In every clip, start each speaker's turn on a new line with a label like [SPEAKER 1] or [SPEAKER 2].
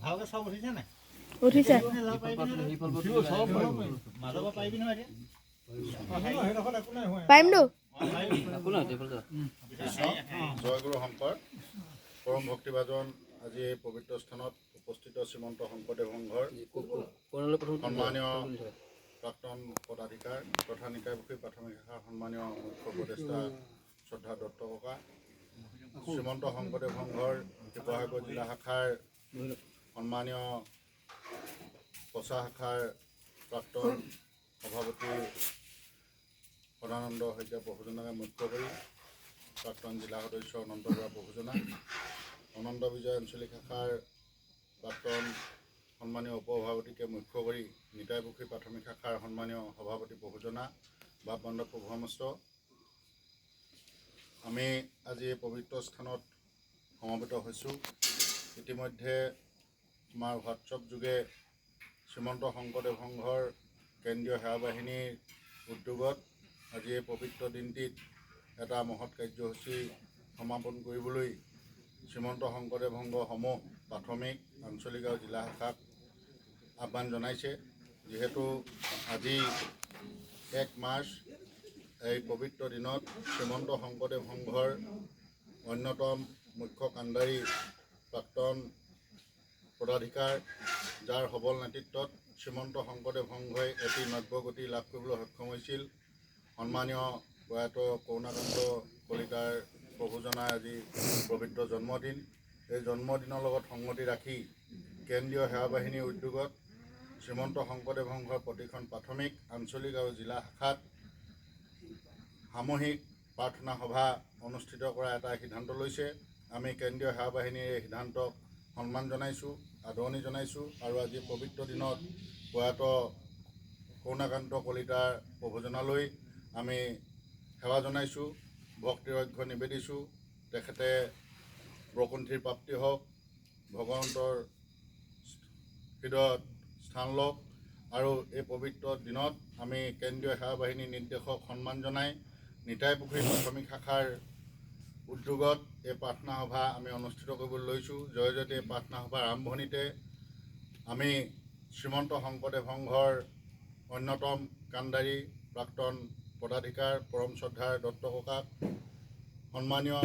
[SPEAKER 1] ভালকে সব উঠিছে নাই
[SPEAKER 2] উঠিছে পাৰিমতো
[SPEAKER 3] জয়গুৰু শংকৰ পৰম ভক্তিভাজন আজি এই পবিত্ৰ স্থানত উপস্থিত শ্ৰীমন্ত শংকৰদেৱ সংঘৰ সন্মানীয় প্ৰাক্তন পদাধিকাৰ তথা নিকায়মুখী প্ৰাথমিক শাখাৰ সন্মানীয় মুখ্য উপদেষ্টা শ্ৰদ্ধা দত্ত ককা শ্ৰীমন্ত শংকৰদেৱ সংঘৰ শিৱসাগৰ জিলা শাখাৰ সন্মানীয় কচা শাখাৰ প্ৰাক্তন সভাপতি সদানন্দ শইকীয়া প্ৰভুজনাকে মুখ্য কৰি প্ৰাক্তন জিলা সদস্য অনন্ত বৰা প্ৰভুজনা অনন্ত বিজয় আঞ্চলিক শাখাৰ প্ৰাক্তন সন্মানীয় উপসভাপতিকে মুখ্য কৰি নিতাইপুখুৰী প্ৰাথমিক শাখাৰ সন্মানীয় সভাপতি প্ৰভুজনা বাপবান্ধৱ প্ৰভুমস্ত আমি আজি এই পবিত্ৰ স্থানত সমবেত হৈছোঁ। ইতিমধ্যে আমাৰ হোৱাটছআপ যোগে শ্ৰীমন্ত শংকৰদেৱ সংঘৰ কেন্দ্ৰীয় সেৱা বাহিনীৰ উদ্যোগত আজি এই পবিত্ৰ দিনটিত এটা মহৎ কাৰ্যসূচী সমাপন কৰিবলৈ শ্ৰীমন্ত শংকৰদেৱ সংঘসমূহ প্ৰাথমিক আঞ্চলিক আৰু জিলা শাখাক আহ্বান জনাইছে। যিহেতু আজি 1 মাৰ্চ এই পবিত্ৰ দিনত শ্ৰীমন্ত শংকৰদেৱ সংঘৰ অন্যতম মুখ্য কাণ্ডাৰী প্ৰাক্তন পদাধিকাৰ যাৰ সবল নেতৃত্বত শ্ৰীমন্ত শংকৰদেৱ সংঘই এটি নব্যগতি লাভ কৰিবলৈ সক্ষম হৈছিল। সন্মানীয় প্ৰয়াত কৰুণাকান্ত কলিতাৰ প্ৰভুজনাৰ আজি পবিত্ৰ জন্মদিন। এই জন্মদিনৰ লগত সংগতি ৰাখি কেন্দ্ৰীয় সেৱা বাহিনীৰ উদ্যোগত শ্ৰীমন্ত শংকৰদেৱ সংঘৰ প্ৰতিখন প্ৰাথমিক আঞ্চলিক আৰু জিলা শাখাত সামূহিক প্ৰাৰ্থনা সভা অনুষ্ঠিত কৰা এটা সিদ্ধান্ত লৈছে। আমি কেন্দ্ৰীয় সেৱা বাহিনীৰ এই সিদ্ধান্তক সন্মান জনাইছোঁ, আদৰণি জনাইছোঁ আৰু আজি পবিত্ৰ দিনত প্ৰয়াত কৰুণাকান্ত কলিতাৰ প্ৰভুজনালৈ আমি সেৱা জনাইছোঁ, ভক্তিৰ অৰ্ঘ্য নিবেদিছোঁ। তেখেতে বৰকুণ্ঠিৰ প্ৰাপ্তি হওক, ভগৱন্তৰ হৃদয়ত স্থান লওক আৰু এই পবিত্ৰ দিনত আমি কেন্দ্ৰীয় সেৱা বাহিনীৰ নিৰ্দেশক সন্মান জনাই নিতাইপুখুৰী প্ৰাথমিক শাখাৰ উদ্যোগত এই প্ৰাৰ্থনা সভা আমি অনুষ্ঠিত কৰিবলৈ লৈছোঁ। জয়তে এই প্ৰাৰ্থনা সভাৰ আৰম্ভণিতে আমি শ্ৰীমন্ত শংকৰদেৱ সংঘৰ অন্যতম কাণ্ডাৰী প্ৰাক্তন পদাধিকাৰ পৰম শ্ৰদ্ধাৰ দত্ত ককাক সন্মানীয়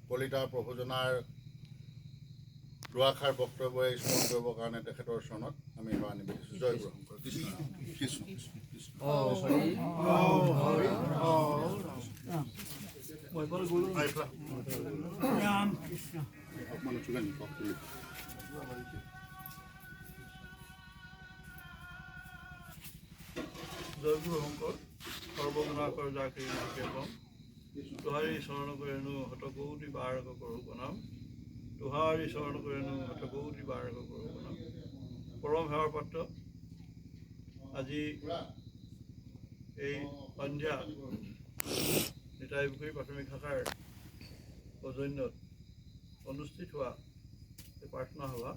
[SPEAKER 3] কলিতাৰ প্ৰভুজনাৰ দুআষাৰ বক্তব্যৰে স্মৰণ কৰিবৰ কাৰণে তেখেতৰ চৰণত আমি সেৱা নিবেদিছোঁ। জয় গুৰু শংকৰ কৃষ্ণ কৃষ্ণ
[SPEAKER 4] জয় গুৰু শংকৰ সৰ্বগুণাকৰ যাকে কম তোহাৰি শৰণ কৰেনো হতকৌটি বাৰক কৰোঁ বনাম তোহাৰি শৰণ কৰেনো হতকৌটি বাৰক কৰোঁ বনাম। পৰম সেৱাৰ পাত্ৰ আজি এই সন্ধিয়া নিতাইপুখুৰী প্ৰাথমিক শাখাৰ সৌজন্যত অনুষ্ঠিত হোৱা এই প্ৰাৰ্থনা সভা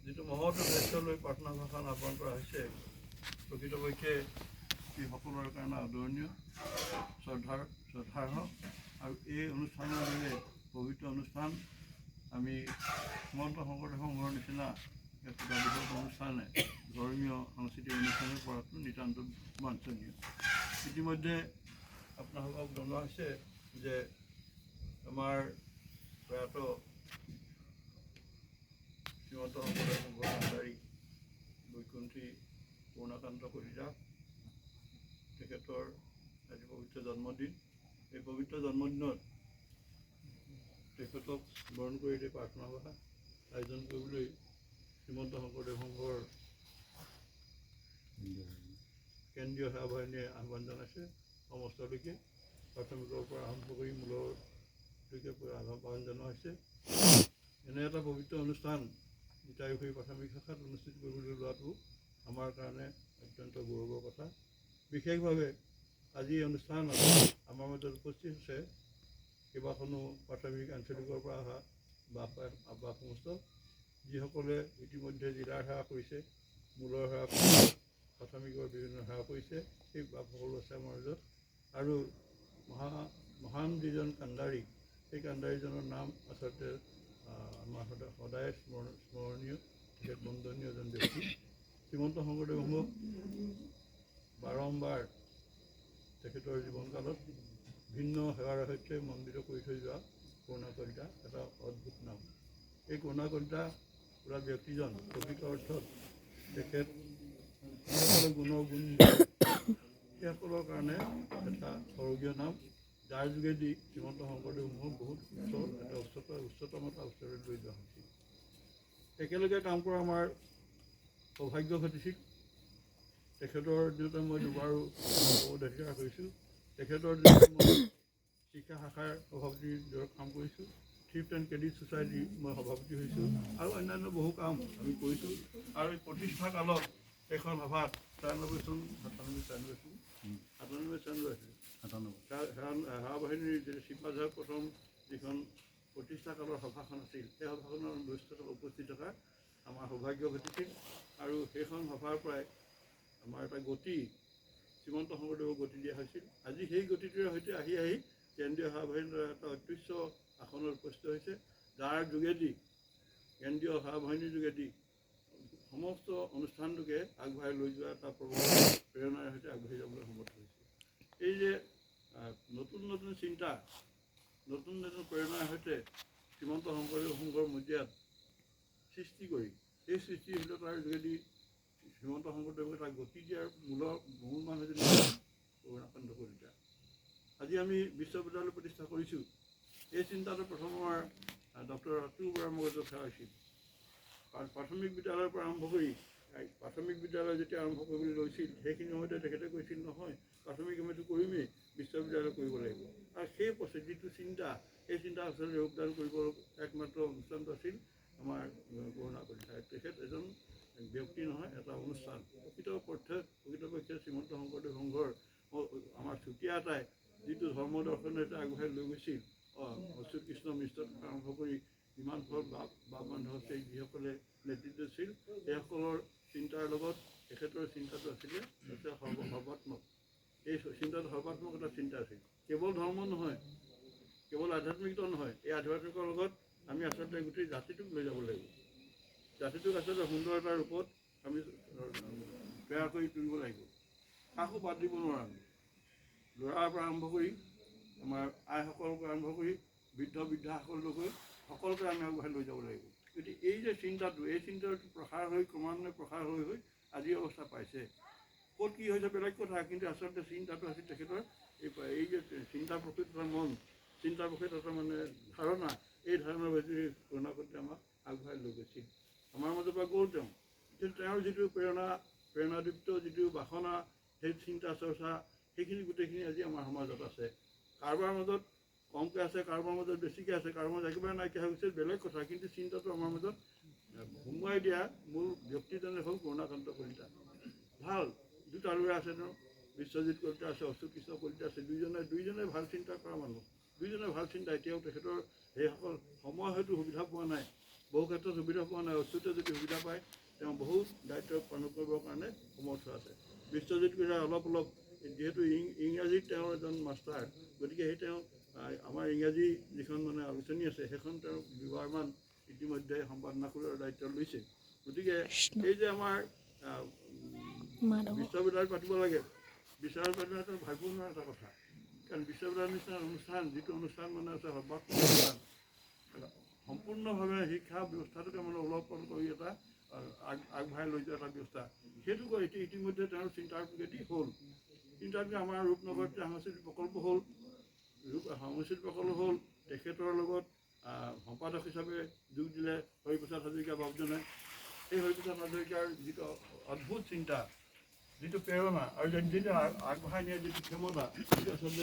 [SPEAKER 4] যিটো মহৎ উদ্দেশ্য লৈ প্ৰাৰ্থনা সভাখন আহ্বান কৰা হৈছে প্ৰকৃতপক্ষে ই সকলোৰে কাৰণে আদৰণীয় শ্ৰদ্ধাৰ্হ আৰু এই অনুষ্ঠানৰ দৰে পবিত্ৰ অনুষ্ঠান আমি শ্ৰীমন্ত শংকৰদেৱ সংঘৰ নিচিনা এক বৃহৎ অনুষ্ঠানে ধৰ্মীয় সাংস্কৃতিক অনুষ্ঠানৰ পৰাটো নিতান্ত বাঞ্ছনীয়। ইতিমধ্যে আপোনালোকক জনোৱা হৈছে যে আমাৰ প্ৰয়াত শ্ৰীমন্ত শংকৰদেৱ সংঘৰ কাণ্ডাৰী বৈকুণ্ঠী কৰুণাকান্ত কলিতা তেখেতৰ আজি পবিত্ৰ জন্মদিন। এই পবিত্ৰ জন্মদিনত তেখেতক স্মৰণ কৰি প্ৰাৰ্থনা সভা আয়োজন কৰিবলৈ শ্ৰীমন্ত শংকৰদেৱ সংঘৰ কেন্দ্ৰীয় সেৱা বাহিনীয়ে আহ্বান জনাইছে। সমস্ত লোকে প্ৰাথমিকৰ পৰা আৰম্ভ কৰি মূললৈকে আহ্বান জনোৱা হৈছে। এনে এটা পবিত্ৰ অনুষ্ঠান নিতাইপুখুৰী প্ৰাথমিক শাখাত অনুষ্ঠিত কৰিবলৈ লোৱাটো আমাৰ কাৰণে অত্যন্ত গৌৰৱৰ কথা। বিশেষভাৱে আজি এই অনুষ্ঠানত আমাৰ মাজত উপস্থিত আছে কেইবাখনো প্ৰাথমিক আঞ্চলিকৰ পৰা অহা বাপ সমস্ত যিসকলে ইতিমধ্যে জিলাৰ সেৱা কৰিছে, মূলৰ সেৱা কৰিছে, প্ৰাথমিকৰ বিভিন্ন সেৱা কৰিছে, সেই বাপসকলো আছে আমাৰ মাজত। আৰু মহান যিজন কাণ্ডাৰী, সেই কাণ্ডাৰীজনৰ নাম আচলতে আমাৰ সদায় স্মৰণীয়, তেখেত বন্দনীয় এজন ব্যক্তি। শ্ৰীমন্ত শংকৰদেৱক বাৰম্বাৰ তেখেতৰ জীৱনকালত ভিন্ন সেৱাৰ সৈতে মণ্ডিত কৰি থৈ যোৱা কৰুণা কলিতা এটা অদ্ভুত নাম। এই কৰুণা কলিতা পুৰা ব্যক্তিজন প্ৰকৃত অৰ্থত তেখেত যিসকলে গুণৰ গুণ সেইসকলৰ কাৰণে এটা স্বৰ্গীয় নাম, যাৰ যোগেদি শ্ৰীমন্ত শংকৰদেৱক বহুত উচ্চতম এটা উচ্চতালৈ লৈ যোৱা হৈছিল। একেলগে কাম কৰা আমাৰ সৌভাগ্য ঘটিছিল। তেখেতৰ দিনতে মই দুবাৰো অধিকাৰ কৰিছোঁ। তেখেতৰ দিনতে মই শিক্ষা শাখাৰ সভাপতিৰ কাম কৰিছোঁ। থ্ৰিফ্ট এণ্ড ক্ৰেডিট ছ'চাইটি মই সভাপতি হৈছোঁ, আৰু অন্যান্য বহু কাম আমি কৰিছোঁ। আৰু এই প্ৰতিষ্ঠা কালত এখন সভাত ৯৪ চন ৯৭ চন সেৱা বাহিনীৰ শিপাঝাৰ প্ৰথম যিখন প্ৰতিষ্ঠা কালৰ সভাখন আছিল, সেই সভাখনৰ অনুষ্ঠিত উপস্থিত থকা আমাৰ সৌভাগ্য ঘটিছিল। আৰু সেইখন সভাৰ পৰাই আমাৰ এটা গতি, শ্ৰীমন্ত শংকৰদেৱক গতি দিয়া হৈছিল। আজি সেই গতিটোৰ সৈতে আহি কেন্দ্ৰীয় সেৱা বাহিনীৰ এটা অত্যুচ্চ আসনত উপস্থিত হৈছে, যাৰ যোগেদি কেন্দ্ৰীয় সেৱা বাহিনীৰ যোগেদি সমস্ত অনুষ্ঠানটোকে আগবঢ়াই লৈ যোৱা এটা প্ৰেৰণাৰ সৈতে আগবাঢ়ি যাবলৈ সমৰ্থ হৈছে। এই যে নতুন নতুন চিন্তা, নতুন নতুন প্ৰেৰণাৰ সৈতে শ্ৰীমন্ত শংকৰ মজিয়াত সৃষ্টি কৰি, এই সৃষ্টিশীলতাৰ যোগেদি শ্ৰীমন্ত শংকৰদেৱক এটা গতি দিয়াৰ মূল মানুহ যদি কৰুণাকান্ত কলিতা। আজি আমি বিশ্ববিদ্যালয় প্ৰতিষ্ঠা কৰিছোঁ। এই চিন্তাটো প্ৰথম আমাৰ ডক্টৰ অতুল বৰাৰ মগজত উঠা হৈছিল। প্ৰাথমিক বিদ্যালয়ৰ পৰা আৰম্ভ কৰি, প্ৰাথমিক বিদ্যালয় যেতিয়া আৰম্ভ কৰিবলৈ লৈছিল, সেইখিনি সময়তে তেখেতে কৈছিল, নহয় প্ৰাথমিক আমিতো কৰিমেই, বিশ্ববিদ্যালয় কৰিব লাগিব। আৰু সেই যিটো চিন্তা, সেই চিন্তা আচলতে যোগদান কৰিব একমাত্ৰ অনুষ্ঠানটো আছিল আমাৰ কৰুণা কলিতা। তেখেত এজন ব্যক্তি নহয়, এটা অনুষ্ঠান। প্ৰকৃতপক্ষে শ্ৰীমন্ত শংকৰদেৱ সংঘৰ আমাৰ চুতীয়া এটাই যিটো ধৰ্ম দৰ্শনেৰে আগবঢ়াই লৈ গৈছিল, অচ্যুত কৃষ্ণ মিশ্ৰৰ পৰা আৰম্ভ কৰি যিমান বাপ বান্ধৱ আছে, যিসকলে নেতৃত্ব দিছিল, সেইসকলৰ চিন্তাৰ লগত তেখেতৰ চিন্তাটো আছিলে সৰ্বাত্মক। এই চিন্তাটো সৰ্বাত্মক এটা চিন্তা আছিল। কেৱল ধৰ্ম নহয়, কেৱল আধ্যাত্মিকতা নহয়, এই আধ্যাত্মিকৰ লগত আমি আচলতে গোটেই জাতিটোক লৈ যাব লাগিব। জাতিটোক আচলতে সুন্দৰ এটা ৰূপত আমি তৈয়াৰ কৰি তুলিব লাগিব। কাকো বাদ দিব নোৱাৰা। ল'ৰাৰ পৰা আৰম্ভ কৰি আমাৰ আইসকলৰ পৰা আৰম্ভ কৰি বৃদ্ধাসকললৈকে সকলোকে আমি আগবঢ়াই লৈ যাব লাগিব। গতিকে এই যে চিন্তাটো, এই চিন্তাটো ক্ৰমান্বয়ে প্ৰসাৰ হৈ আজি অৱস্থা পাইছে। ক'ত কি হৈছে বেলেগ কথা, কিন্তু আচলতে চিন্তাটো আছিল তেখেতৰ এই যে চিন্তা প্ৰকৃত এটা মন, চিন্তা প্ৰকৃত এটা মানে ধাৰণা, এই ধাৰণাৰ ভিতৰত কৰুণা কলিতাই আমাক আগবঢ়াই লৈ গৈছিল। আমাৰ মাজৰ পৰা গ'ল তেওঁ, কিন্তু তেওঁৰ যিটো প্ৰেৰণাদীপ্ত যিটো বাসনা, সেই চিন্তা চৰ্চা, সেইখিনি গোটেইখিনি আজি আমাৰ সমাজত আছে। কাৰোবাৰ মাজত কমকৈ আছে, কাৰোবাৰ মাজত বেছিকৈ আছে, কাৰোবাৰ মাজত একেবাৰে নাইকিয়া হৈ গৈছে, বেলেগ কথা। কিন্তু চিন্তাটো আমাৰ মাজত সোমোৱাই দিয়া মূল ব্যক্তিজনে হ'ল কৰুণাকান্ত কলিতা। ভাল দুটা ল'ৰা আছে, তেওঁ বিশ্বজিৎ কলিতা আছে, অচ্যুত কৃষ্ণ কলিতা আছে। দুইজনে ভাল চিন্তা কৰা মানুহ, দুইজনে ভাল চিন্তা। এতিয়াও তেখেতৰ সেইসকল সময় হয়তো সুবিধা পোৱা নাই, বহু ক্ষেত্ৰত সুবিধা পোৱা নাই। অচ্যুতে যদি সুবিধা পায়, তেওঁ বহুত দায়িত্ব পালন কৰিবৰ কাৰণে সমৰ্থ আছে। বিশ্বজিৎ কলিতা অলপ যিহেতু ইংৰাজীত তেওঁৰ এজন মাষ্টাৰ, গতিকে তেওঁ আমাৰ ইংৰাজী যিখন মানে আলোচনী আছে, সেইখন তেওঁ দুবাৰমান ইতিমধ্যে সম্পাদনা কৰাৰ দায়িত্ব লৈছে। গতিকে এই যে আমাৰ বিশ্ববিদ্যালয় পাতিব লাগে, বিশ্ববিদ্যালয় পাতিব ভাবিব নোৱাৰা এটা কথা। কাৰণ বিশ্ববিদ্যালয়ৰ নিচিনা অনুষ্ঠান, যিটো অনুষ্ঠান মানে আছে সৰ্বাত্মক অনুষ্ঠান, সম্পূৰ্ণভাৱে শিক্ষা ব্যৱস্থাটোকে মানে উলট-পলট কৰি এটা আগবঢ়াই লৈ যোৱা এটা ব্যৱস্থা, সেইটো ইতিমধ্যে তেওঁৰ চিন্তাৰ যোগেদি হ'ল। চিন্তাটোকে আমাৰ ৰূপনগৰত সাংস্কৃতিক প্ৰকল্প হ'ল, তেখেতৰ লগত সম্পাদক হিচাপে যোগ দিলে হৰিপ্ৰসাদ হাজৰিকা বাবুজনে। সেই হৰিপ্ৰসাদ হাজৰিকাৰ যিটো অদ্ভুত চিন্তা, যিটো প্ৰেৰণা আৰু যিটো আগবঢ়াই নিয়াৰ যিটো ক্ষমতা, সেইটো আচলতে